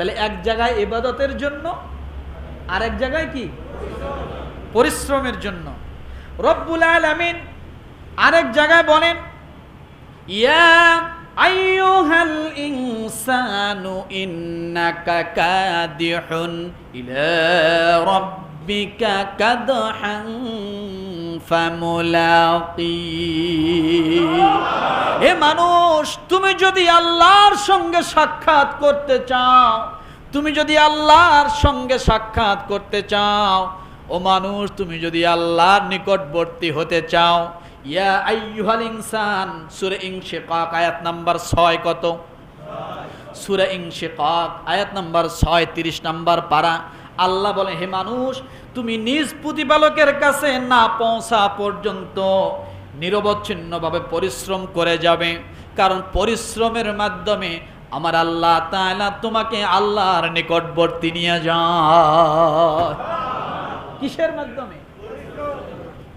তাহলে এক জায়গায় ইবাদতের জন্য, আর এক জায়গায় কি পরিশ্রমের জন্য। রব্বুল আলামিন আরেক জায়গায় বলেন, ইয়া আইয়ুহাল ইনসানু ইন্নাকা কাদিহুন ইলা রাব্বিকা কাদহান ফামুলাকি। হে মানুষ, তুমি যদি আল্লাহর সঙ্গে সাক্ষাৎ করতে চাও, তুমি যদি আল্লাহর সঙ্গে সাক্ষাৎ করতে চাও, ও মানুষ তুমি যদি আল্লাহর নিকটবর্তী হতে চাও, ইয়া আইয়ুহাল ইনসান, সূরা ইনশিকাক আয়াত নাম্বার 6 কত? সূরা ইনশিকাক আয়াত নাম্বার 6 30 নাম্বার পারা। আল্লাহ বলে, হে মানুষ, তুমি নিজ প্রতিপালকের কাছে না পৌঁছা পর্যন্ত নিরবচ্ছিন্নভাবে পরিশ্রম করে যাবে, কারণ পরিশ্রমের মাধ্যমে আমার আল্লাহ তাআলা তোমাকে আল্লাহর নিকটবর্তী নিয়ে যায়। কিসের মাধ্যমে?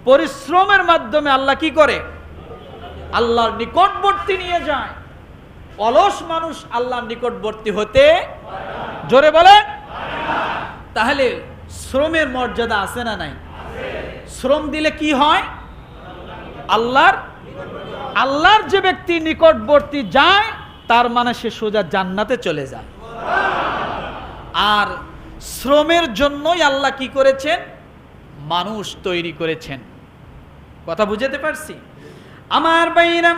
পরিশ্রমের মাধ্যমে আল্লাহ কি করে? আল্লাহর নিকটবর্তী নিয়ে যায়। অলস মানুষ আল্লাহর নিকটবর্তী হতে, জোরে বলেন, তাহলে শ্রমের মর্যাদা আছে না নাই? শ্রম দিলে কি হয়? আল্লাহর যে ব্যক্তি নিকটবর্তী যায়, তার মানে সে সোজা জান্নাতে চলে যায়। আর শ্রমের জন্যই আল্লাহ কি করেছেন? মানুষ তৈরি করেছেন। কথা বুঝাতে পারছি? আমার ভাইরা,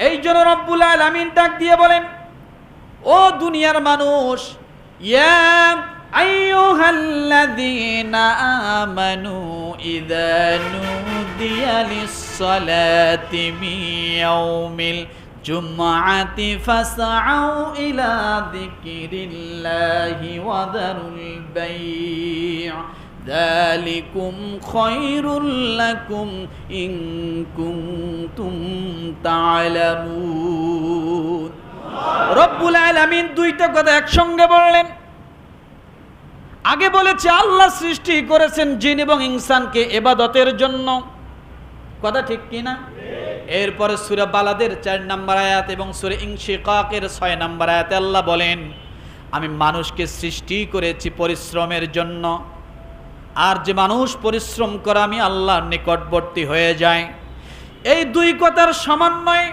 এই জন্য রব্বুল আলামিন ডাক দিয়ে বলেন, ও দুনিয়ার মানুষ, ইয়া আইয়ুহাল্লাযীনা আমানু ইযা নুদিয়া লিস-সালাতি মিন ইয়াউমিল জুমআতি ফাসআউ ইলা যিকরিল্লাহি ওয়া যারুল বাই', যালিকুম খায়রুল লাকুম ইন কুনতুম তা'লামুন। রব্বুল আলামিন দুইটা কথা একসঙ্গে বললেন। আগে বলেছে আল্লাহ সৃষ্টি করেছেন জিন এবং ইনসানকে ইবাদতের জন্য, কথা ঠিক কিনা? এরপরে সূরা বালাদের 4 নম্বর আয়াত এবং সূরা ইনশিকাকের 6 নম্বর আয়াতে আল্লাহ বলেন, আমি মানুষকে সৃষ্টি করেছি পরিশ্রমের জন্য, আর যে মানুষ পরিশ্রম করে আমি আল্লাহর নিকটবর্তী হয়ে যায়। এই দুই কথার সমন্বয়ে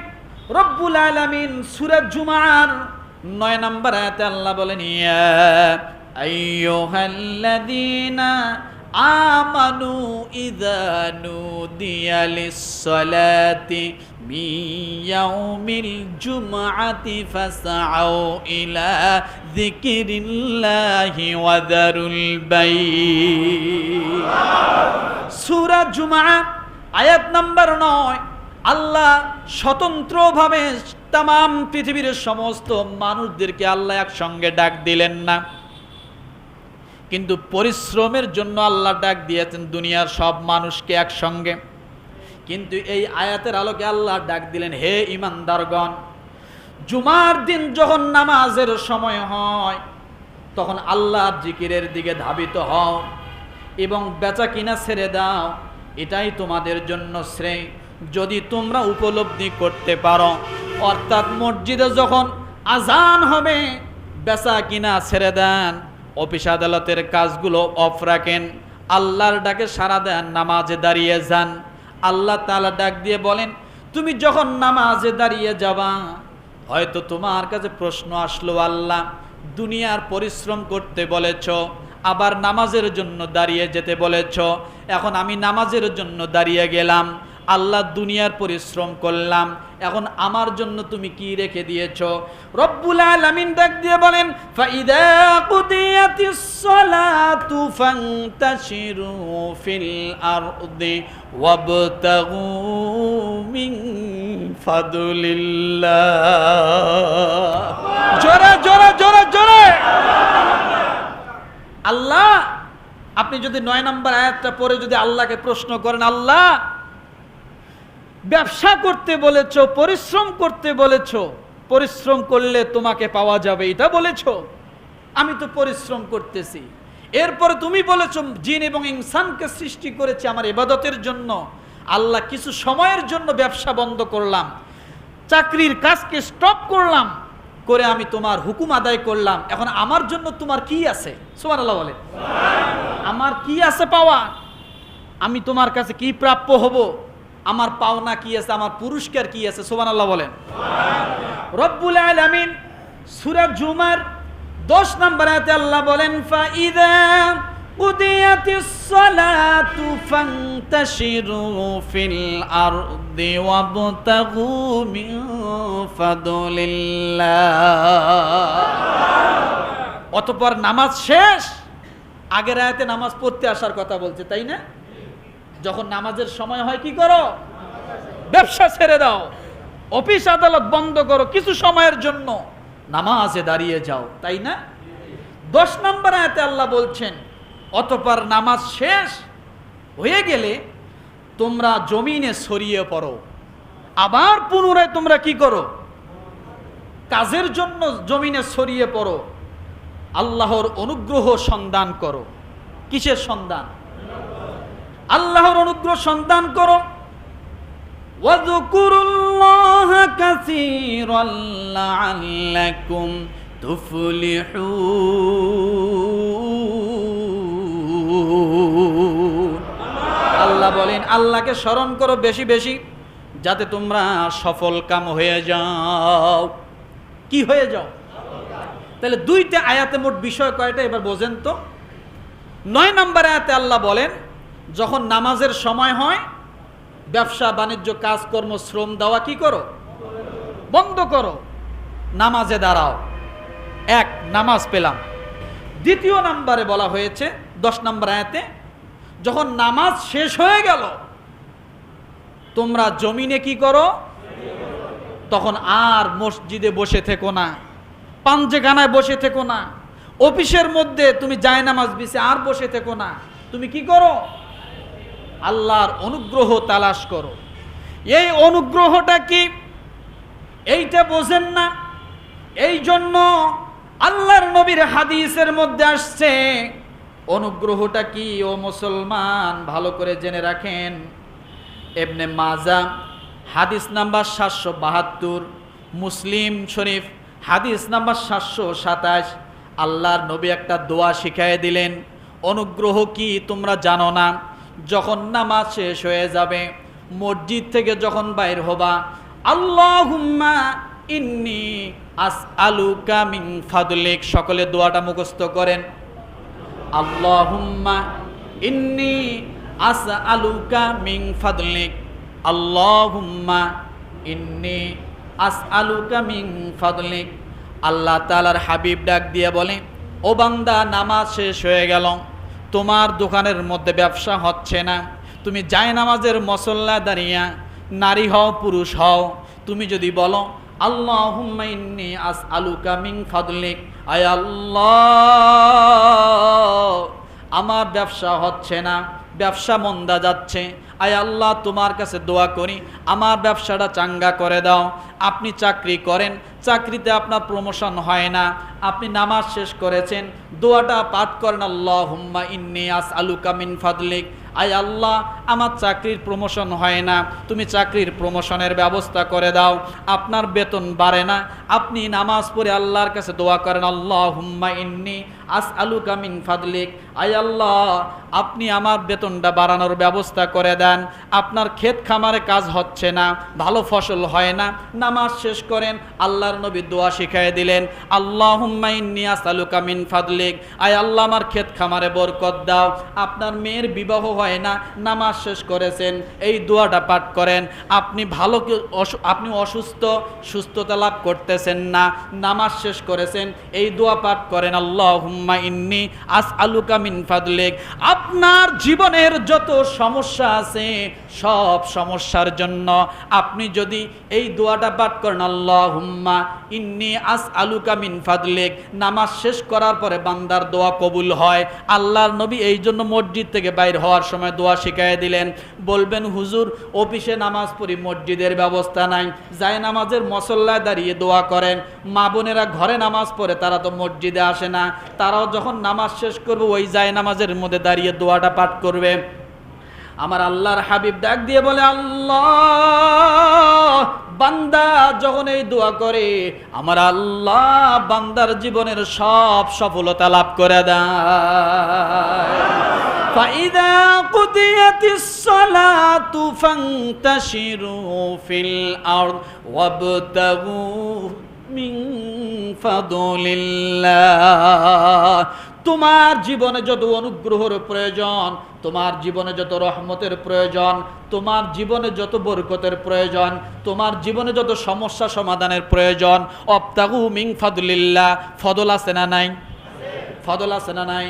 রব্বুল আলামিন সূরা জুমার 9 নম্বর আয়াতে আল্লাহ বলেন, ইয়া আইয়ুহাল্লাযীনা আমানু ইযা নুদিয়া লিস-সালাতি মিন ইয়াউমিল জুমআতি ফাসআউ ইলা যিকরিল্লাহি ওয়া যারুল বাই'। সূরা জুমআ আয়াত নাম্বার 9। আল্লাহ স্বতন্ত্রভাবে তাম পৃথিবীর সমস্ত মানুষদেরকে আল্লাহ একসঙ্গে ডাক দিলেন না, কিন্তু পরিশ্রমের জন্য আল্লাহ ডাক দিয়েছেন দুনিয়ার সব মানুষকে একসঙ্গে। কিন্তু এই আয়াতের আলোকে আল্লাহ ডাক দিলেন, হে ঈমানদারগণ, জুমার দিন যখন নামাজের সময় হয়, তখন আল্লাহর জিকিরের দিকে ধাবিত হও এবং বেচা কিনা ছেড়ে দাও, এটাই তোমাদের জন্য শ্রেয়। যদি তোমরা উপলব্ধি করতে পারো, অর্থাৎ মসজিদে যখন আজান হবে, বেচা কিনা ছেড়ে দেন, অফিস আদালতের কাজগুলো অফ রাখেন, আল্লাহর ডাকে সাড়া দেন, নামাজে দাঁড়িয়ে যান। আল্লাহ তাআলা ডাক দিয়ে বলেন, তুমি যখন নামাজে দাঁড়িয়ে যাবা, হয়তো তোমার কাছে প্রশ্ন আসলো, আল্লাহ দুনিয়ার পরিশ্রম করতে বলেছ, আবার নামাজের জন্য দাঁড়িয়ে যেতে বলেছ, এখন আমি নামাজের জন্য দাঁড়িয়ে গেলাম, আল্লাহ দুনিয়ার পরিশ্রম করলাম, এখন আমার জন্য তুমি কি রেখে দিয়েছো? রব্বুল আলামিন ডাক দিয়ে বলেন, ফাইদা কুদিয়াতিস সালাতু ফান্তাশিরু ফিল আরদি ওয়াবতাগু মিন ফাদলিল্লাহ। জোরে জোরে জোরে জোরে। আল্লাহ, আপনি যদি 9 নম্বর আয়াতটা পড়ে যদি আল্লাহকে প্রশ্ন করেন, আল্লাহ ব্যবসা করতে বলেছ, পরিশ্রম করতে বলেছ, পরিশ্রম করলে তোমাকে পাওয়া যাবে এটা বলেছ, আমি তো পরিশ্রম করতেছি। এরপরে তুমি বলেছ জিন এবং ইনসানকে সৃষ্টি করেছে আমার ইবাদতের জন্য, আল্লাহ কিছু সময়ের জন্য ব্যবসা বন্ধ করলাম, চাকরির কাজকে স্টপ করলাম, করে আমি তোমার হুকুম আদায় করলাম, এখন আমার জন্য তোমার কি আছে? সুবহানাল্লাহ বলে, আমার কি আছে পাওয়া? আমি তোমার কাছে কি প্রাপ্য হব? আমার পাওনা কি আছে? আমার পুরস্কার কি আছে? সুবহানাল্লাহ বলেন। রব্বুল আলামিন সূরা জুমার 10 নম্বর আয়াতে আল্লাহ বলেন, ফাইদা কুদিয়াতিস সালাতু ফান্তাশিরু ফিল আরদি ওয়াবতাগু মিন ফাদলিল্লাহ। অতঃপর নামাজ শেষ, আগের আয়াতে নামাজ পড়তে আসার কথা বলছে, তাই না? যখন নামাজের সময় হয় কি করো? ব্যবসা ছেড়ে দাও, অফিস আদালত বন্ধ করো, কিছু সময়ের জন্য নামাজে দাঁড়িয়ে যাও, তাই না? 10 নম্বর আয়াতে আল্লাহ বলছেন, অতঃপর নামাজ শেষ হয়ে গেলে তোমরা জমিনে ছড়িয়ে পড়ো, আবার পুনরায় তোমরা কি করো? কাজের জন্য জমিনে ছড়িয়ে পড়ো, আল্লাহর অনুগ্রহ সন্ধান করো। কিসের সন্ধান? আল্লাহর অনুগ্রহ সন্ধান করো। ওয়াযকুরুল্লাহা কাসীরান লাআল্লাকুম তুফলিহুন। আল্লাহ বলেন, আল্লাহকে স্মরণ করো বেশি বেশি, যাতে তোমরা সফল কাম হয়ে যাও। কি হয়ে যাও? তাহলে 2টা আয়াতে মোট বিষয় কয়টা এবার বোঝেন তো। 9 নম্বর আয়াতে আল্লাহ বলেন, যখন নামাজের সময় হয় ব্যবসা বাণিজ্য কাজকর্ম শ্রম দেওয়া কি করো? বন্ধ করো, নামাজে দাঁড়াও। এক, নামাজ পেলাম। 2 নম্বরে বলা হয়েছে 10 নম্বর আয়াতে, যখন নামাজ শেষ হয়ে গেল তোমরা জমিনে কি করো? তখন আর মসজিদে বসে থেকো না, পাঞ্জেখানায় বসে থেকো না, অফিসের মধ্যে তুমি জায়নামাজ বিছে আর বসে থেকো না। তুমি কি করো? আল্লাহর অনুগ্রহ তালাশ করো। এই অনুগ্রহটা কি? এইটা বোঝেন না, এই জন্য আল্লাহর নবীর হাদিসের মধ্যে আসছে অনুগ্রহটা কি। ও মুসলমান, ভালো করে জেনে রাখেন। ইবনে মাজাহ হাদিস নাম্বার 772, মুসলিম শরীফ হাদিস নাম্বার 727। আল্লাহর নবী একটা দোয়া শিখায় দিলেন। অনুগ্রহ কি তোমরা জানো না? যখন নামাজ শেষ হয়ে যাবে, মসজিদ থেকে যখন বাইর হবা, আল্লাহুম্মা ইন্নী আসআলুকা মিন ফাদলিক, সকলে দোয়াটা মুখস্থ করেন। আল্লাহুম্মা ইন্নী আসআলুকা মিন ফাদলিক, আল্লাহুম্মা ইন্নী আসআলুকা মিন ফাদলিক। আল্লাহ তাআলার হাবিব ডাক দিয়ে বলে, ও বান্দা, নামাজ শেষ হয়ে গেল, তোমার দোকানের মধ্যে ব্যবসা হচ্ছে না, তুমি জায়নামাজের মুসল্লায় দাঁড়িয়ে, নারী হও পুরুষ হও, তুমি যদি বলো আল্লাহুম্মা ইন্নী আসআলুকা মিন ফাদলিক, আয় আল্লাহ আমার ব্যবসা হচ্ছে না, ব্যবসা মন্দা যাচ্ছে, আয় আল্লাহ তোমার কাছে দোয়া করি আমার ব্যবসাটা চাঙ্গা করে দাও। আপনি চাকরি করেন, চাকরিতে আপনার প্রমোশন হয় না, আপনি নামাজ শেষ করেছেন, দোয়াটা পাঠ করেন, আল্লাহুম্মা ইন্নী আসআলুকা মিন ফাদলিক, আয় আল্লাহ আমার চাকরির প্রমোশন হয় না, তুমি চাকরির প্রমোশনের ব্যবস্থা করে দাও। আপনার বেতন বাড়ে না, আপনি নামাজ পড়ে আল্লাহর কাছে দোয়া করেন, আল্লাহুম্মা ইন্নী আসআলুকা মিন ফাদলিক, আয় আল্লাহ আপনি আমার বেতনটা বাড়ানোর ব্যবস্থা করে দেন। আপনার ক্ষেত খামারে কাজ হচ্ছে না, ভালো ফসল হয় না, নামাজ শেষ করেন, আল্লাহর নবী দোয়া শিখায় দিলেন, আল্লাহুম্মা ইন্নী আসআলুকা মিন ফাদলিক, আয় আল্লাহ আমার ক্ষেত খামারে বরকত দাও। আপনার মেয়ের বিবাহ হয় না, নামাজ শেষ করেছেন, এই দোয়াটা পাঠ করেন। আপনি আপনি অসুস্থ, সুস্থতা লাভ করতেছেন না, নামাজ শেষ করেছেন, এই দোয়া পাঠ করেন, আল্লাহুম্মা ইন্নী আসআলুকা মিন ফাদলিক। আপনার জীবনের যত সমস্যা আছে সব সমস্যার জন্য আপনি যদি এই দোয়াটা পাঠ করেন, আল্লাহুম্মা ইন্নী আসআলুকা মিন ফাদলিক, নামাজ শেষ করার পরে বান্দার দোয়া কবুল হয়। আল্লাহর নবী এই জন্য মসজিদ থেকে বাইর হওয়ার সময় দোয়া শিখায় দিলেন। বলবেন হুজুর অফিসে নামাজ পড়ি, মসজিদের ব্যবস্থা নাই, যায় নামাজের মুসল্লায় দাঁড়িয়ে দোয়া করেন। মা বোনেরা ঘরে নামাজ পড়ে, তারা তো মসজিদে আসে না, তারাও যখন নামাজ শেষ করবে ওই যায় নামাজের মধ্যে দাঁড়িয়ে দোয়াটা পাঠ করবে। আমার আল্লাহর হাবিব ডাক দিয়ে বলে, আল্লাহ বান্দা যখন এই দোয়া করে আমার আল্লাহ বান্দার জীবনের সব সফলতা লাভ করে দেয়। فَإِذَا قُضِيَتِ الصَّلَاةُ فَانتَشِرُوا فِي الْأَرْضِ وَابْتَغُوا مِنْ فَضْلِ اللَّهِ। তোমার জীবনে যত অনুগ্রহের প্রয়োজন, তোমার জীবনে যত রহমতের প্রয়োজন, তোমার জীবনে যত বরকতের প্রয়োজন, তোমার জীবনে যত সমস্যা সমাধানের প্রয়োজন, অবতাগু মিন ফাদলিল্লাহ, ফদল আছে না নাই? ফদল আছে না নাই?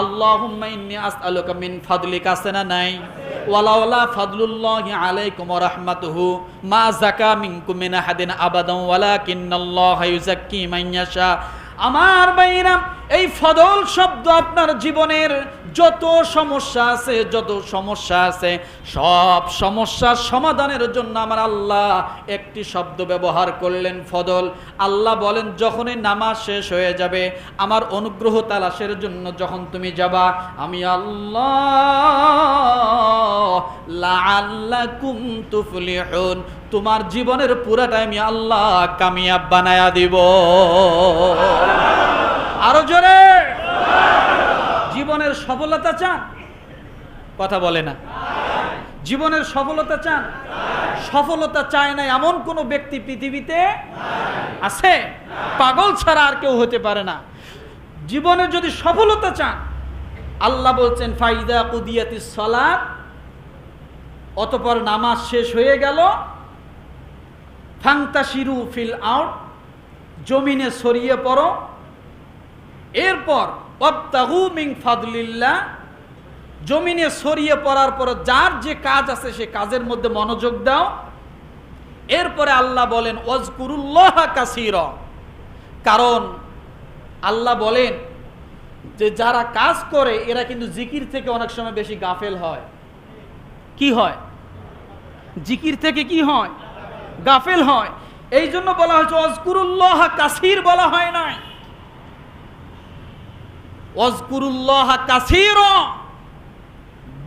আল্লাহুম্মা ইন্নী আসআলুকা মিন ফাদলিকা আছে না নাই? ওয়ালাউলা ফাদলুল্লাহি আলাইকুম ওয়া রাহমাতুহু মা যাকা মিনকুম মিন আহাদিন আবাদান ওয়ালাকিন্নাল্লাহা ইউযাক্কি মান ইয়াশা। আমার ভাইরা, এই ফদল শব্দ আপনার জীবনের যত সমস্যা আছে সব সমস্যার সমাধানের জন্য আমার আল্লাহ একটি শব্দ ব্যবহার করলেন, ফদল। আল্লাহ বলেন যখনই নামাজ শেষ হয়ে যাবে, আমার অনুগ্রহ তালাশের জন্য যখন তুমি যাবা, আমি আল্লাহ লাআল্লাকুম তুফলিহুন, তোমার জীবনের পুরাটাই আমি আল্লাহ কামিয়াব বানায়া দিব। আরো জোরে। জীবনের সফলতা চান? কথা বলে না। জীবনের সফলতা চান? সফলতা চায় না এমন কোন ব্যক্তি পৃথিবীতে আছে? পাগল ছাড়া আর কেউ হতে পারে না। জীবনে যদি সফলতা চান, আল্লাহ বলছেন ফাইদা কুদিয়াতিস সালাত, অতঃপর নামাজ শেষ হয়ে গেল, ফান্তাশিরু ফিল আউট, জমিনে ছড়িয়ে পড়ো। এরপর ওয়াবতাগু মিন ফাদলিল্লাহ, জমিনে ছড়িয়ে পড়ার পর যার যে কাজ আছে সে কাজের মধ্যে মনোযোগ দাও। এরপরে আল্লাহ বলেন ওয়াজকুরুল্লাহ কাসীরা, কারণ আল্লাহ বলেন যে যারা কাজ করে এরা কিন্তু জিকির থেকে অনেক সময় বেশি গাফেল হয়। কি হয়? জিকির থেকে কি হয়? গাফেল হয়। এই জন্য বলা হয়েছে ওয়াজকুরুল্লাহ কাসীর, বলা হয় নাই ওয়াজকুরুল্লাহ কাসীরা,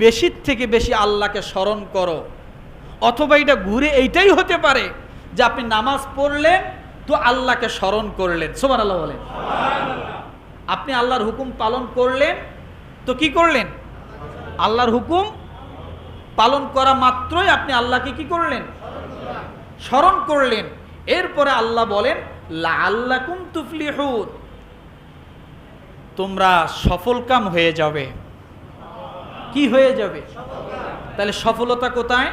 বেশির থেকে বেশি আল্লাহকে স্মরণ করো। অথবা এটা ঘুরে এইটাই হতে পারে যে আপনি নামাজ পড়লেন তো আল্লাহকে স্মরণ করলেন, সুবহানাল্লাহ বলেন। আপনি আল্লাহর হুকুম পালন করলেন তো কি করলেন? আল্লাহর হুকুম পালন করা মাত্রই আপনি আল্লাহকে কি করলেন? স্মরণ করলেন। এরপরে আল্লাহ বলেন লাআল্লাকুম তুফলিহুন, তোমরা সফলকাম হয়ে যাবে। কি হয়ে যাবে? তাহলে সফলতা কোথায়?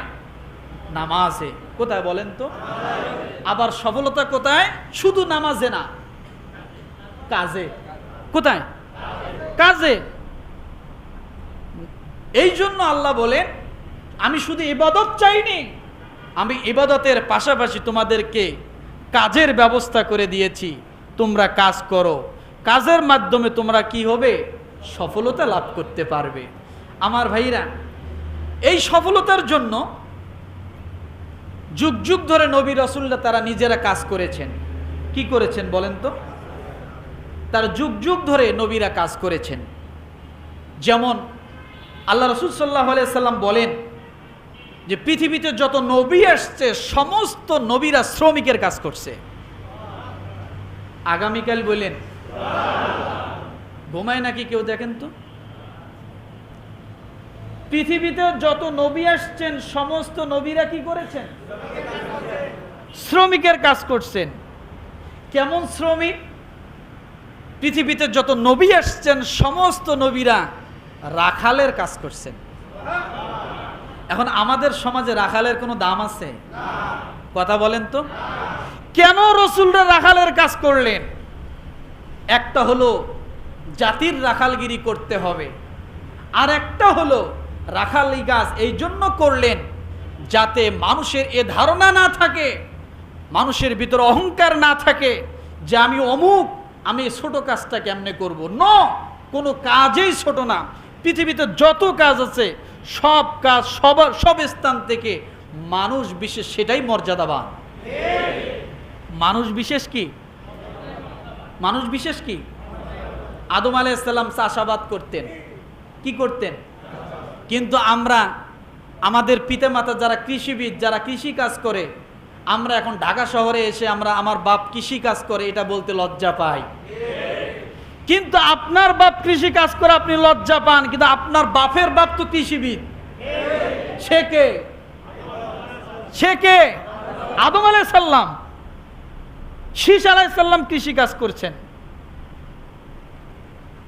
নামাজে। কোথায় বলেন তো? আবার সফলতা কোথায়? শুধু নামাজে না, কাজে। কোথায়? কাজে। এই জন্য আল্লাহ বলেন আমি শুধু ইবাদত চাইনি, আমি ইবাদতের পাশাপাশি তোমাদেরকে কাজের ব্যবস্থা করে দিয়েছি, তোমরা কাজ করো। কাজের মাধ্যমে তোমরা কি হবে? সফলতা লাভ করতে পারবে। আমার ভাইরা, এই সফলতার জন্য যুগ যুগ ধরে নবী রাসূলরা তারা নিজেরা কাজ করেছেন। কি করেছেন বলেন তো? তার যুগ যুগ ধরে নবীরা কাজ করেছেন। যেমন আল্লাহ রাসূল সাল্লাল্লাহু আলাইহি সাল্লাম বলেন যে পৃথিবীতে যত নবী আসছে সমস্ত নবীরা শ্রমিকের কাজ করছে। আগামীকাল বলেন ঘুমায় নাকি কেউ? দেখেন তো, পৃথিবীতে যত নবী আসছেন সমস্ত নবীরা কি করেছেন? শ্রমিকের কাজ করছেন। কেমন শ্রমিক? পৃথিবীতে যত নবী আসছেন সমস্ত নবীরা রাখালের কাজ করছেন। এখন আমাদের সমাজে রাখালের কোনো দাম আছে? কথা বলেন তো। কেন রাসূলরা রাখালের কাজ করলেন? একটা হলো জাতির রাখালগিরি করতে হবে, আর একটা হলো রাখালি কাজ এই জন্য করলেন যাতে মানুষের এ ধারণা না থাকে, মানুষের ভিতরে অহংকার না থাকে যে আমি অমুক, আমি ছোট কাজটা কেমনে করব। কোনো কাজেই ছোট না। পৃথিবীতে যত কাজ আছে সব কাজ সব স্থান থেকে মানুষ বিশেষ সেটাই মর্যাদাবান। মানুষ বিশেষ কি? মানুষ বিশেষ কি? আদম আলাইহিস সালাম চাষাবাদ করতেন। কি করতেন? কিন্তু আমরা আমাদের পিতামাতা যারা কৃষিবিদ, যারা কৃষি কাজ করে, আমরা এখন ঢাকা শহরে এসে আমরা আমার বাপ কৃষি কাজ করে এটা বলতে লজ্জা পাই, কিন্তু আপনার বাপ কৃষি কাজ করে আপনি লজ্জা পান, কিন্তু আপনার বাপের বাপ তো কৃষিবিদ। সে কে? আদম আলাইহিস সালাম, শীষ আলাইহিস সালাম কৃষি কাজ করছেন।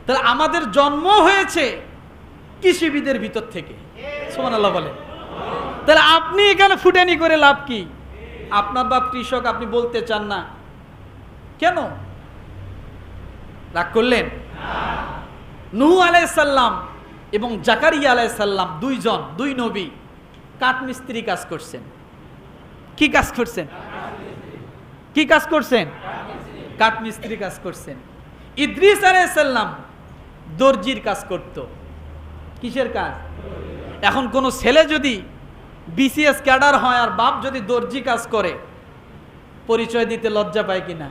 তাহলে আমাদের জন্ম হয়েছে কৃষিবিদের ভিতর থেকে, সুবহানাল্লাহ বলেন। তাহলে আপনি এখানে ফুটানি করে লাভ কি? আপনার বাপ কৃষক, আপনি বলতে চান না কেন? রাগ করলেন? নূহ আলাইহিস সালাম এবং জাকারিয়া আলাইহিস সালাম দুই নবী কাঠমিস্ত্রি কাজ করছেন। কি কাজ করছেন? কাঠমিস্ত্রি কাজ করছেন। ইদ্রিস আলাইহিস সালাম দর্জির কাজ করত। কিসের কাজ? এখন কোন ছেলে যদি বিসিএস ক্যাডার হয় আর বাপ যদি দর্জি কাজ করে, পরিচয় দিতে লজ্জা পায় কিনা?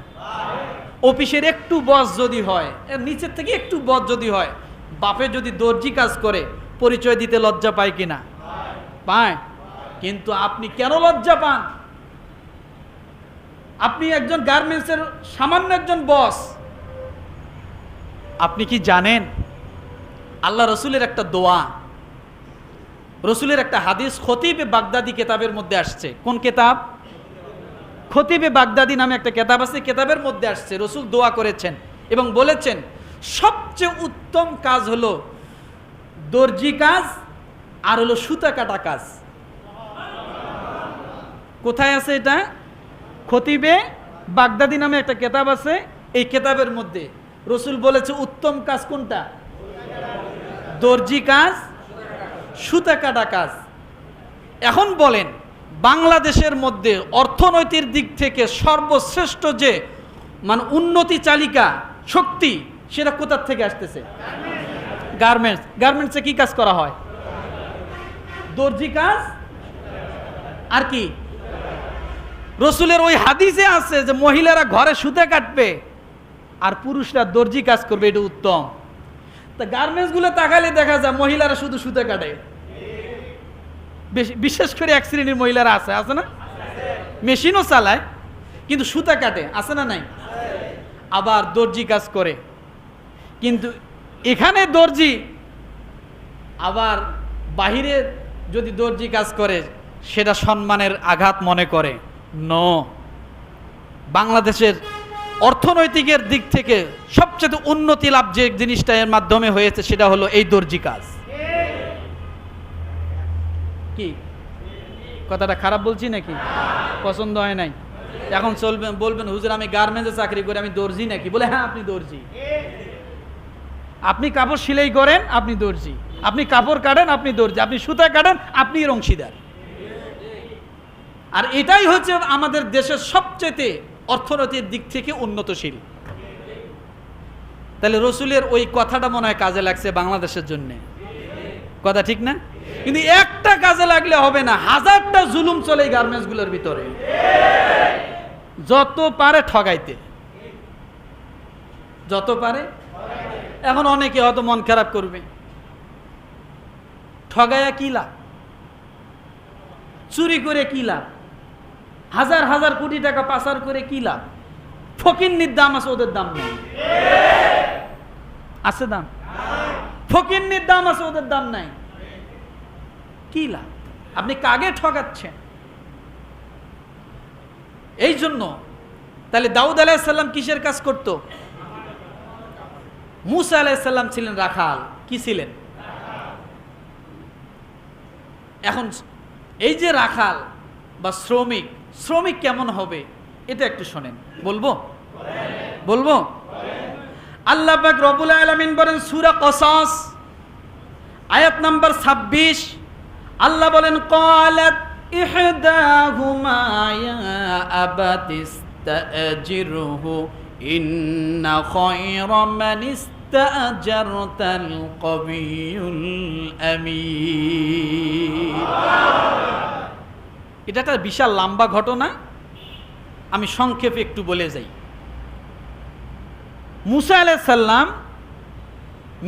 অফিসের একটু বস যদি হয়, নিচের থেকে একটু বস যদি হয়, বাপে যদি দর্জি কাজ করে পরিচয় দিতে লজ্জা পায় কিনা? পায়। কিন্তু আপনি কেন লজ্জা পান? আপনি একজন গার্মেন্টসের সামান্য একজন বস। আপনি কি জানেন আল্লাহ রসুলের একটা দোয়া, রসুলের একটা হাদিস খতিবে বাগদাদি কেতাবের মধ্যে আসছে। কোন কেতাব? খতিবে বাগদাদি নামে একটা কেতাব আছে, কেতাবের মধ্যে আসছে রসুল দোয়া করেছেন এবং বলেছেন সবচেয়ে উত্তম কাজ হলো দর্জি কাজ আর হলো সুতা কাটা কাজ। কোথায় আছে এটা? খতিবে বাগদাদি নামে একটা কেতাব আছে, এই কেতাবের মধ্যে রসুল বলেছে উত্তম কাজ কোনটা? দর্জি কাজ, সুতা কাটা কাজ। এখন বলেন বাংলাদেশের মধ্যে অর্থনৈতিক দিক থেকে সর্বশ্রেষ্ঠ যে মানে উন্নতি চালিকা শক্তি, সেটা কোথার থেকে আসতেছে? গার্মেন্টস। গার্মেন্টসে কি কাজ করা হয়? দর্জি কাজ আর কি? রসুলের ওই হাদিসে আছে যে মহিলারা ঘরে সুতা কাটবে আর পুরুষরা দর্জি কাজ করবে, এটা উত্তম। তা গার্মেন্টস গুলো তাকালে দেখা যায় মহিলারা শুধু সুতা কাটে। বিশেষ করে এক শ্রেণীর মহিলারা আছে না, মেশিনও চালায় কিন্তু সুতা কাটে, আছে না নাই? আবার দর্জি কাজ করে। কিন্তু এখানে দর্জি, আবার বাহিরে যদি দর্জি কাজ করে সেটা সম্মানের আঘাত মনে করে। বাংলাদেশের অর্থনৈতিকের দিক থেকে সবচেয়ে উন্নতি লাভ যে জিনিসটা এর মাধ্যমে হয়েছে সেটা হলো এই দর্জি কাজ। কি কথাটা খারাপ বলছি নাকি? পছন্দ হয় নাই? এখন বলবেন হুজুর আমি গার্মেন্টসে চাকরি করি, আমি দর্জি নাকি? বলে হ্যাঁ আপনি দর্জি। আপনি কাপড় সেলাই করেন, আপনি দর্জি। আপনি কাপড় কাটেন, আপনি দর্জি। আপনি সুতা কাটেন, আপনি এর অংশীদার। আর এটাই হচ্ছে আমাদের দেশের সবচেয়ে অর্থনৈতিক দিক থেকে উন্নতশীল। তাহলে রসুলের ওই কথাটা মনে হয় কাজে লাগছে বাংলাদেশের জন্য। কথা ঠিক না? কিন্তু একটা কাজে লাগলে হবে না, হাজারটা জুলুম চলে এই গার্মেন্টস গুলোর ভিতরে। যত পারে ঠগাইতে, যত পারে। এখন অনেকে হয়তো মন খারাপ করবে, ঠগাইয়া কি লাভ? চুরি করে কি লাভ? হাজার হাজার কোটি টাকা পাচার করে কি লাভ? ফকিন্নির দাম আছে, ওদের দাম নেই। আছে দাম? ফকিন্নির দাম আছে, ওদের দাম নাই। কি লাভ? আপনি কাকে ঠগাচ্ছেন? এই জন্য তাহলে দাউদ আলাইহিস সালাম কিসের কাজ করত? মুসা আলাইহিস সালাম ছিলেন রাখাল। কি ছিলেন? এখন এই যে রাখাল বা শ্রমিক, শ্রমিক কেমন হবে এটা একটু শোনেন। বলবো? আল্লাহ পাক রব্বুল আলামিন বলেন সূরা কসাস আয়াত নাম্বার 26, আল্লাহ বলেন ক্বালাত ইহদাহুমা ইয়া আবাতিস্তাজিরহু ইন্না খায়রা মান ইস্তাজারতাল কবিয়ুল আমিন। এটা একটা বিশাল লম্বা ঘটনা, আমি সংক্ষেপে একটু বলে যাই। মুসা আলাইহিস সালাম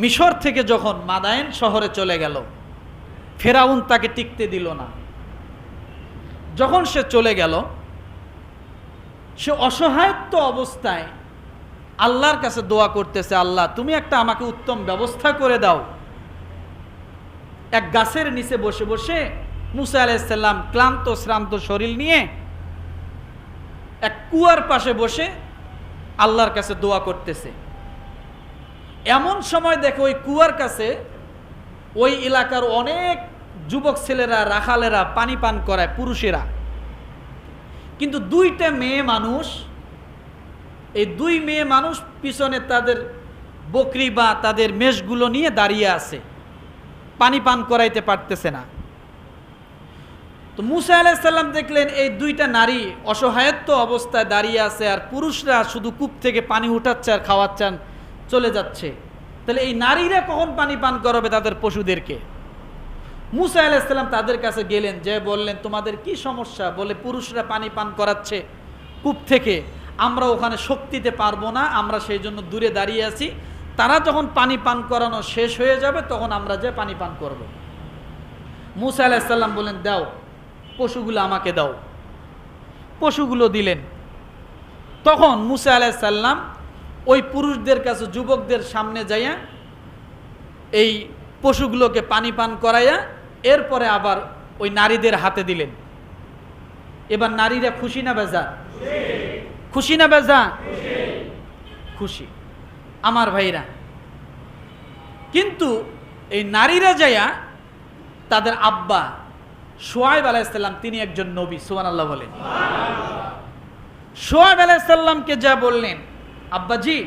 মিশর থেকে যখন মাদায়েন শহরে চলে গেল, ফেরাউন তাকে টিকতে দিল না। যখন সে চলে গেল সে অসহায়ত্ব অবস্থায় আল্লাহর কাছে দোয়া করতেছে, আল্লাহ তুমি একটা আমাকে উত্তম ব্যবস্থা করে দাও। এক গাছের নিচে বসে বসে মুসা আলাইহিস সালাম ক্লান্ত শ্রান্ত শরীর নিয়ে এক কুয়ার পাশে বসে আল্লাহর কাছে দোয়া করতেছে। এমন সময় দেখে ওই কুয়ার কাছে ওই এলাকার অনেক যুবক ছেলেরা, রাখালেরা পানি পান করায়, পুরুষেরা। কিন্তু দুইটা মেয়ে মানুষ, এই দুই মেয়ে মানুষ পিছনে তাদের বকরি বা তাদের মেষগুলো নিয়ে দাঁড়িয়ে আছে, পানি পান করাইতে পারতেছে না। তো মুসা আলাইহিস সালাম দেখলেন এই দুইটা নারী অসহায়ত্ব অবস্থায় দাঁড়িয়ে আছে, আর পুরুষরা শুধু কূপ থেকে পানি উঠাচ্ছে আর খাওয়াচ্ছেন, চলে যাচ্ছে। তাহলে এই নারীরা কখন পানি পান করাবে তাদের পশুদেরকে? মুসা আলাইহিস সালাম তাদের কাছে গেলেন, যে বললেন তোমাদের কি সমস্যা? বলে পুরুষরা পানি পান করাচ্ছে কূপ থেকে, আমরা ওখানে শক্তিতে পারবো না, আমরা সেই জন্য দূরে দাঁড়িয়ে আছি, তারা যখন পানি পান করানো শেষ হয়ে যাবে তখন আমরা যে পানি পান করব। মুসা আলাইহিস সালাম বলেন, দাও পশুগুলো আমাকে দাও। পশুগুলো দিলেন। তখন মুসা আলাইহিস সালাম ওই পুরুষদের কাছে, যুবকদের সামনে যাইয়া এই পশুগুলোকে পানি পান করাইয়া এরপরে আবার ওই নারীদের হাতে দিলেন। এবার নারীরা খুশি না বেজা? খুশি না বেজা? খুশি আমার ভাইরা। কিন্তু এই নারীরা যাইয়া তাদের আব্বা শুআয়ব আলাইহিস সালাম, তিনি একজন নবী, সুবহানাল্লাহ বলেন। শুআয়ব আলাইহিস সালামকে যা বললেন, আব্বাজি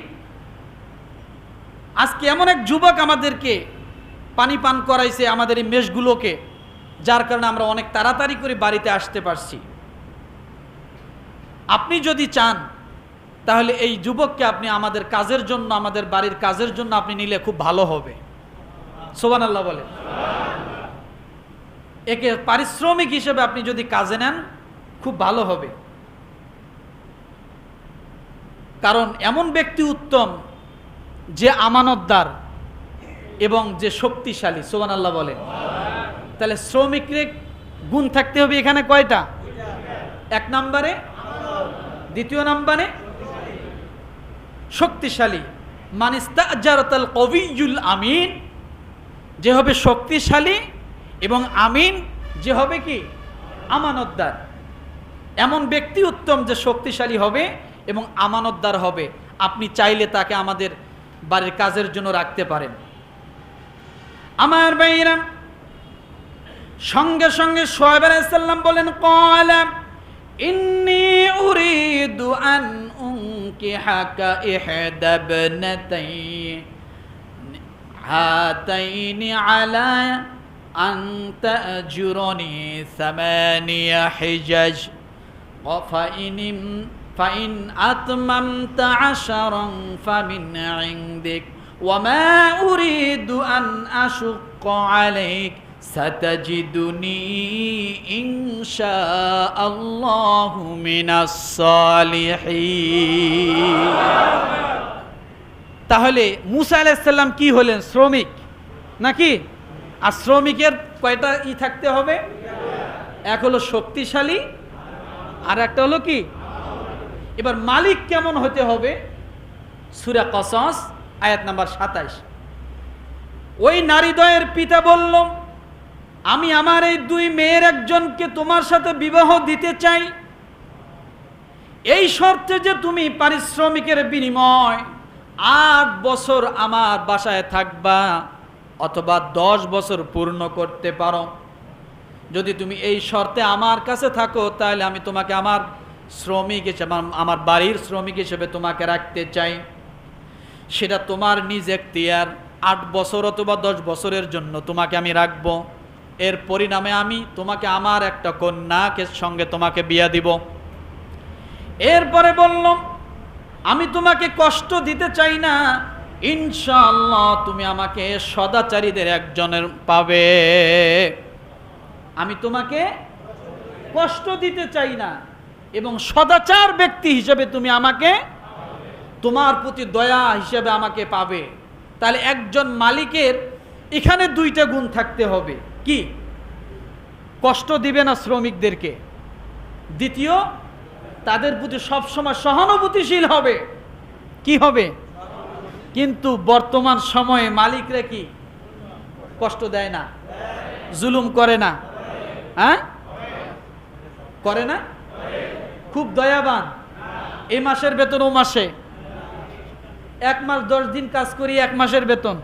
আজকে এমন এক যুবক আমাদেরকে পানি পান করাইছে আমাদের এই মেষগুলোকে, যার কারণে আমরা অনেক তাড়াতাড়ি করে বাড়িতে আসতে পারছি। আপনি যদি চান তাহলে এই যুবককে আপনি আমাদের কাজের জন্য, আমাদের বাড়ির কাজের জন্য আপনি নিলে খুব ভালো হবে। সুবহানাল্লাহ বলে। একে পারিশ্রমিক হিসেবে আপনি যদি কাজে নেন খুব ভালো হবে। কারণ এমন ব্যক্তি উত্তম যে আমানতদার এবং যে শক্তিশালী। সুবহানাল্লাহ বলেন। তাহলে শ্রমিকের গুণ থাকতে হবে এখানে কয়টা? এক নম্বরে, দ্বিতীয় নম্বরে শক্তিশালী। মান ইস্তাজারাতাল কবিয়্যুল আমিন, যে হবে শক্তিশালী, এবং আমিন যে হবে কি? আমানতদার। এমন ব্যক্তি উত্তম যে শক্তিশালী হবে এবং আমানতদার হবে। আপনি চাইলে তাকে আমাদের বাড়ির কাজের জন্য রাখতে পারেন। আমার ভাইরা, সঙ্গে সঙ্গে শুআয়ব আলাইহিস সালাম বলেন, ক্বালা ইন্নী উরিদু আন উনকিহাকা ইহদা ইবনাতাইনি হাতাইনি আলা আন তা'জুরনি সামানিয়া হিজাজ ফাইন আতমামতা আশারান ফামিন ইনদিক ওয়ামা উরিদু আন আশুক্কা আলাইক সাতাজিদুনি ইনশাআল্লাহু মিনাস সালিহিন। তাহলে মুসা আলাইহিস সালাম কি হলেন? শ্রমিক নাকি? আর শ্রমিকের কয়টা থাকতে হবে? এক হলো শক্তিশালী, আর একটা হলো কি? এবার মালিক কেমন হতে হবে? সূরা কসস আয়াত নাম্বার 27। ওই নারীদ্বয়ের পিতা বলল, আমি আমার এই দুই মেয়ের একজনকে তোমার সাথে বিবাহ দিতে চাই, এই শর্তে যে তুমি পারিশ্রমিকের বিনিময় 8 বছর আমার বাসায় থাকবা, অথবা 10 বছর পূর্ণ করতে পারো। যদি তুমি এই শর্তে আমার কাছে থাকো তাহলে আমি তোমাকে আমার শ্রমিক হিসেবে, আমার বাড়ির শ্রমিক হিসেবে তোমাকে রাখতে চাই। সেটা তোমার নিজ এখতিয়ার। 8 বছর অথবা 10 বছরের জন্য তোমাকে আমি রাখবো। এর পরিণামে আমি তোমাকে আমার একটা কন্যাকে সঙ্গে তোমাকে বিয়ে দিব। এরপরে বললাম, আমি তোমাকে কষ্ট দিতে চাই না, ইনশাআল্লাহ তুমি আমাকে সদাচারীদের একজনের পাবে। আমি তোমাকে কষ্ট দিতে চাই না এবং সদাচার ব্যক্তি হিসেবে তুমি আমাকে, তোমার প্রতি দয়া হিসেবে আমাকে পাবে। তাহলে একজন মালিকের এখানে 2টা গুণ থাকতে হবে। কি? কষ্ট দিবে না শ্রমিকদেরকে, দ্বিতীয় তাদের প্রতি সবসময় সহানুভূতিশীল হবে। কি হবে? কিন্তু বর্তমান সময়ে মালিকরা কি কষ্ট দেয় না? জুলুম করে না? হ্যাঁ, করে না? খুব দয়াবান। এই মাসের বেতন ও মাসে, 1 মাস 10 দিন কাজ করি 1 মাসের বেতন,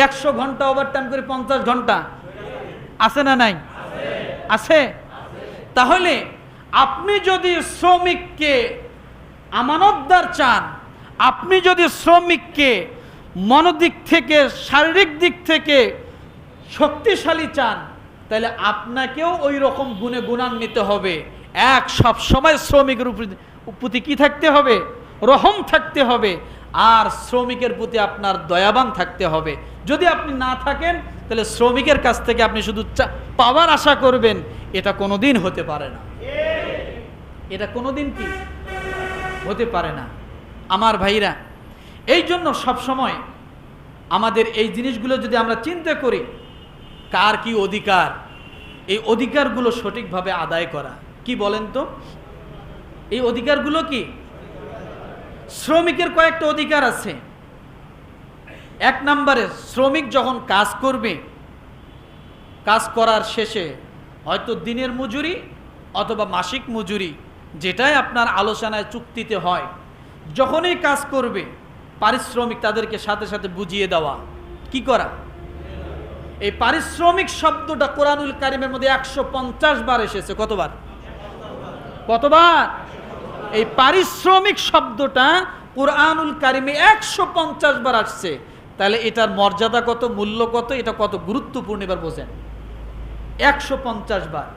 100 ঘন্টা ওভারটাইম করে 50 ঘন্টা। আছে না নাই? আছে। তাহলে আপনি যদি শ্রমিককে আমানতদার চান, আপনি যদি শ্রমিককে মনোদিক থেকে শারীরিক দিক থেকে শক্তিশালী চান, তাহলে আপনাকেও ওই রকম গুণে গুণান্বিত হবে। সব সময় শ্রমিকের প্রতি কি থাকতে হবে? রহম থাকতে হবে। আর শ্রমিকের প্রতি আপনার দয়াবান থাকতে হবে। যদি আপনি না থাকেন, তাহলে শ্রমিকের কাছ থেকে আপনি শুধু পাওয়ার আশা করবেন, এটা কোনোদিন হতে পারে না। এটা কোনোদিন কি হতে পারে না। আমার ভাইরা, এই জন্য সবসময় আমাদের এই জিনিসগুলো যদি আমরা চিন্তা করি, কার কি অধিকার, এই অধিকারগুলো সঠিকভাবে আদায় করা। কি বলেন তো, এই অধিকারগুলো কি? শ্রমিকের কয়েকটা অধিকার আছে। 1 নম্বরে, শ্রমিক যখন কাজ করবে, কাজ করার শেষে হয়তো দিনের মজুরি অথবা মাসিক মজুরি, যেটাই আপনার আলোচনায় চুক্তিতে হয়, যখনই কাজ করবে পারিশ্রমিক তাদেরকে সাথে সাথে বুঝিয়ে দেওয়া। কি করা? এই পারিশ্রমিক শব্দটা কোরআনুল কারিমের মধ্যে 150 বার এসেছে। কতবার? কতবার? এই পারিশ্রমিক শব্দটা কোরআনুল কারিমে 150 বার আসছে। তাহলে এটার মর্যাদা কত, মূল্য কত, এটা কত গুরুত্বপূর্ণ এবার বোঝেন। 150 বার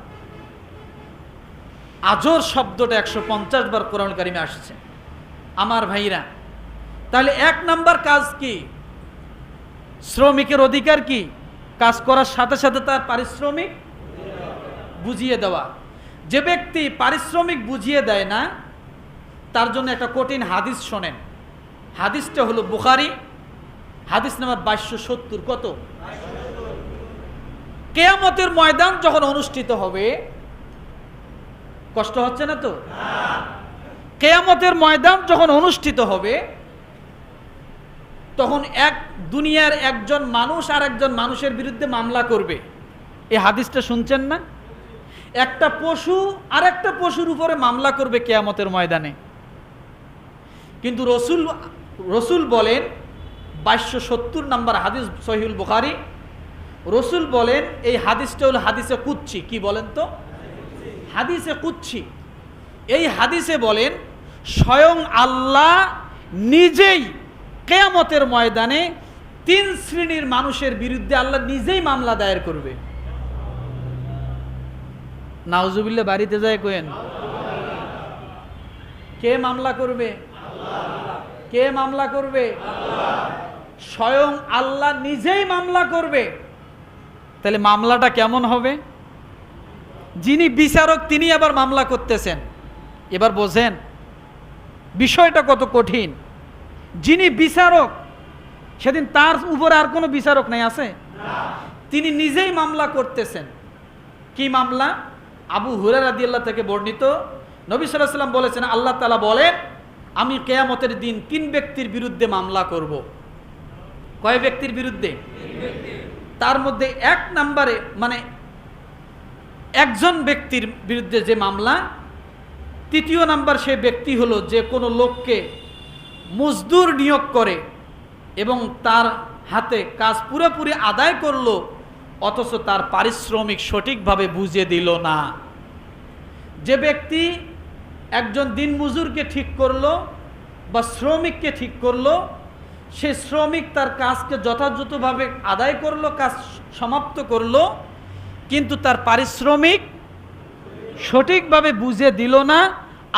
আজর শব্দটা 150 বার কোরআনুল কারিমে আসছে। আমার ভাইরা, তাহলে 1 নাম্বার কাজ কি? শ্রমিকের অধিকার কি? কাজ করার সাথে সাথে তার পারিশ্রমিক বুঝিয়ে দেওয়া। যে ব্যক্তি পারিশ্রমিক বুঝিয়ে দেয় না, তার জন্য একটা কঠিন হাদিস শোনেন। হাদিসটা হলো বুখারী, হাদিস নাম্বার 2270। কত? কিয়ামতের ময়দান যখন অনুষ্ঠিত হবে, কষ্ট হচ্ছে না তো? কিয়ামতের ময়দান যখন অনুষ্ঠিত হবে, তখন দুনিয়ার একজন মানুষ আর একজন মানুষের বিরুদ্ধে মামলা করবে। এই হাদিসটা শুনছেন না? একটা পশু আর একটা পশুর উপরে মামলা করবে কিয়ামতের ময়দানে। কিন্তু রসুল বলেন, 2270 নম্বর হাদিস, সহিহুল বুখারী, রসুল বলেন এই হাদিসটা হলো হাদিসে কুদসি। কি বলেন তো? হাদিসে কুদসি। এই হাদিসে বলেন স্বয়ং আল্লাহ নিজেই কিয়ামতের ময়দানে 3 শ্রেণীর মানুষের বিরুদ্ধে আল্লাহ নিজেই মামলা দায়ের করবে। নাউজুবিল্লাহ, বাড়িতে যায় কোয়েন। কে মামলা করবে? কে মামলা করবে? স্বয়ং আল্লাহ নিজেই মামলা করবে। তাহলে মামলাটা কেমন হবে? যিনি বিচারক তিনি আবার মামলা করতেছেন। এবার বোঝেন বিষয়টা কত কঠিন। যিনি বিচারক, সেদিন তার উপরে আর কোনো বিচারক নাই, আছে? তিনি নিজেই মামলা করতেছেন। কি মামলা? আবু হুরায়রা রাদিয়াল্লাহু থেকে বর্ণিত, নবী সাল্লাল্লাহু আলাইহি ওয়াসাল্লাম বলেছেন, আল্লাহ তাআলা বলেন, আমি কিয়ামতের দিন 3 ব্যক্তির বিরুদ্ধে মামলা করব। কয় ব্যক্তির বিরুদ্ধে? তার মধ্যে 1 নম্বরে, মানে একজন ব্যক্তির বিরুদ্ধে যে মামলা। 3য় নাম্বার সেই ব্যক্তি হলো যে কোনো লোককে মজদুর নিয়োগ করে এবং তার হাতে কাজ পুরোপুরি আদায় করলো, অথচ তার পারিশ্রমিক সঠিকভাবে বুঝিয়ে দিল না। যে ব্যক্তি একজন দিনমজুরকে ঠিক করলো বা শ্রমিককে ঠিক করলো, সে শ্রমিক তার কাজকে যথাযথভাবে আদায় করলো, কাজ সমাপ্ত করলো, কিন্তু তার পারিশ্রমিক সঠিকভাবে বুঝিয়ে দিল না।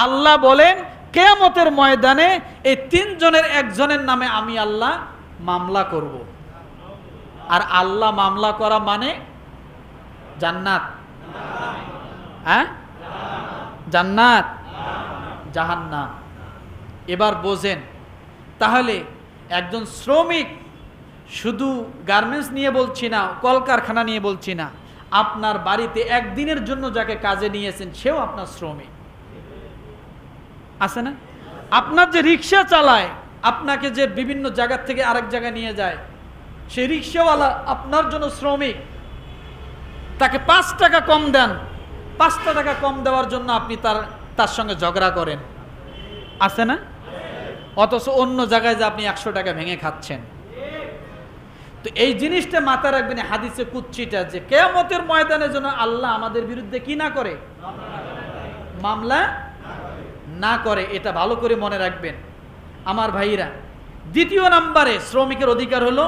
আল্লাহ বলেন কিয়ামতের ময়দানে এই 3 জনের একজনের নামে আমি আল্লাহ মামলা করব। আর আল্লাহ মামলা করা মানে জান্নাত, হ্যাঁ, জান্নাত, জাহান্নাম। এবার বোঝেন, তাহলে একজন শ্রমিক, শুধু গার্মেন্টস নিয়ে বলছি না, কলকারখানা নিয়ে বলছি না, আপনার বাড়িতে একদিনের জন্য যাকে কাজে নিয়েছেন সেও আপনার শ্রমিক। আছে না? আপনার যে রিক্সা চালায়, আপনাকে যে বিভিন্ন জায়গা থেকে আরেক জায়গায় নিয়ে যায়, সেই রিক্সাওয়ালা আপনার জন্য শ্রমিক, তাকে 5 টাকা কম দেন, 5 টাকা কম দেওয়ার জন্য আপনি তার সঙ্গে ঝগড়া করেন, আছে না? অথচ অন্য জায়গায় যে আপনি 100 টাকা ভেঙে খাচ্ছেন। তো এই জিনিসটা মাথায় রাখবেন, হাদিসে কুচ্ছিটা, যে কিয়ামতের ময়দানে যেন আল্লাহ আমাদের বিরুদ্ধে কি না করে, মামলা না করে, এটা ভালো করে মনে রাখবেন আমার ভাইরা। দ্বিতীয় নম্বরে শ্রমিকের অধিকার হলো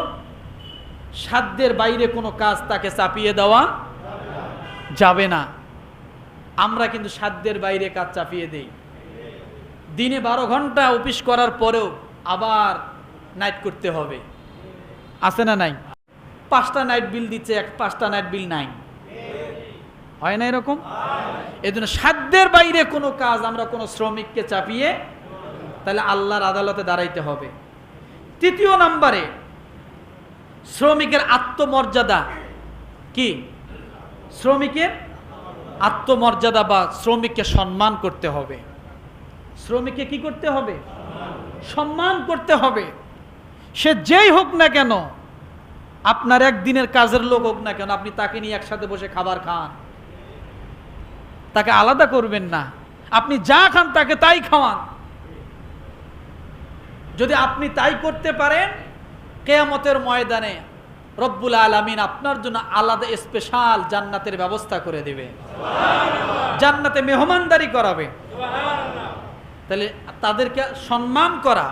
সাধ্যের বাইরে কোনো কাজ তাকে চাপিয়ে দেওয়া যাবে না। আমরা কিন্তু সাধ্যের বাইরে কাজ চাপিয়ে দেই। দিনে 12 ঘন্টা অফিস করার পরেও আবার নাইট করতে হবে, আছে না নাই? 5টা নাইট বিল দিচ্ছে, 5টা নাইট বিল নাই, হয় না এরকম? এজন্য সাধ্যের বাইরে কোনো কাজ আমরা কোনো শ্রমিককে চাপিয়ে, তাহলে আল্লাহর আদালতে দাঁড়াইতে হবে। তৃতীয় নম্বরে শ্রমিকের আত্মমর্যাদা কি? শ্রমিকের আত্মমর্যাদা বা শ্রমিককে সম্মান করতে হবে। শ্রমিককে কি করতে হবে? সম্মান করতে হবে। সে যেই হোক না কেন, আপনার একদিনের কাজের লোক হোক না কেন, আপনি তাকে নিয়ে একসাথে বসে খাবার খান, তাকে আলাদা করবেন না। আপনি যা খান তাকে তাই খাওয়ান। যদি আপনি তাই করতে পারেন, কিয়ামতের ময়দানে রব্বুল আলামিন আপনার জন্য আলাদা স্পেশাল জান্নাতের ব্যবস্থা করে দিবে, জান্নাতে মেহমানদারি করাবে। তাহলে তাদেরকে সম্মান করা,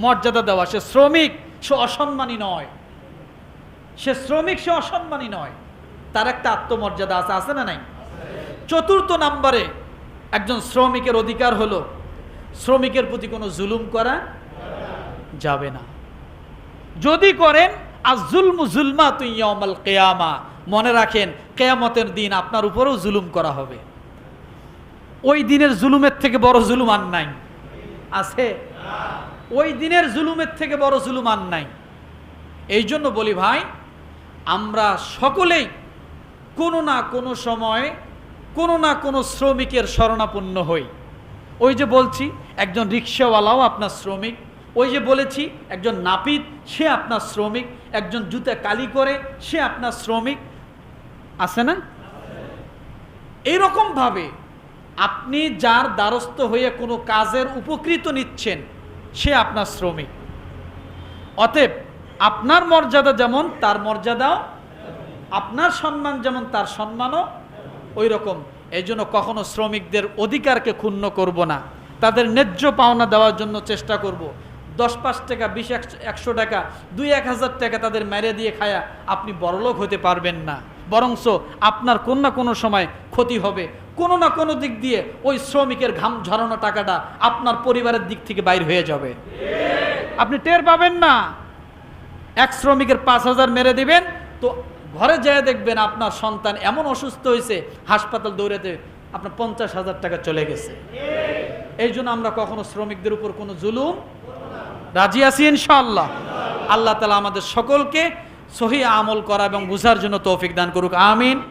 মর্যাদা দেওয়া। সে শ্রমিক, সে অসম্মানী নয়। সে শ্রমিক, সে অসম্মানী নয়, তার একটা আত্মমর্যাদা আছে, আছে না নাই? চতুর্থ নম্বরে একজন শ্রমিকের অধিকার হলো শ্রমিকের প্রতি কোনো জুলুম করা যাবে না। যদি করেন, আয-যুলমু যুলমাতুন ইয়াউমাল কিয়ামা, মনে রাখেন কিয়ামতের দিন আপনার উপরেও জুলুম করা হবে। ওই দিনের জুলুমের থেকে বড় জুলুম আর নাই, আছে? ওই দিনের জুলুমের থেকে বড় জুলুম আর নাই। এই জন্য বলি ভাই, আমরা সকলেই কোনো না কোনো সময় কোনো না কোনো শ্রমিকের শরণাপন্ন হই। ওই যে বলছি একজন রিক্সাওয়ালাও আপনার শ্রমিক, ওই যে বলেছি একজন নাপিত, সে আপনার শ্রমিক, একজন জুতা কালি করে সে আপনার শ্রমিক, আছে না? এইরকমভাবে আপনি যার দ্বারস্থ হয়ে কোনো কাজের উপকৃত নিচ্ছেন, সে আপনার শ্রমিক। অতএব আপনার মর্যাদা যেমন তার মর্যাদাও, আপনার সম্মান যেমন তার সম্মানও ওই রকম। এই জন্য কখনো শ্রমিকদের অধিকারকে ক্ষুণ্ণ করব না, তাদের ন্যায্য পাওনা দেওয়ার জন্য চেষ্টা করব। 10-5 টাকা, 20-100 টাকা, 2-1000 টাকা তাদের মেরে দিয়ে খায়া আপনি বড়লোক হতে পারবেন না, বরঞ্চ আপনার কোনো না কোনো সময় ক্ষতি হবে। কোনো না কোনো দিক দিয়ে ওই শ্রমিকের ঘাম ঝরানো টাকাটা আপনার পরিবারের দিক থেকে বাইর হয়ে যাবে, আপনি টের পাবেন না। এক শ্রমিকের 5000 মেরে দিবেন, তো ঘরে যেয়ে দেখবেন আপনার সন্তান এমন অসুস্থ হয়েছে, হাসপাতাল দৌড়াতে আপনার 50,000 টাকা চলে গেছে। এই জন্য আমরা কখনো শ্রমিকদের উপর কোনো জুলুম রাজি আছি ইনশাআল্লাহ। আল্লাহ তাআলা আমাদের সকলকে সহিহ আমল করা এবং বুঝার জন্য তৌফিক দান করুক, আমিন।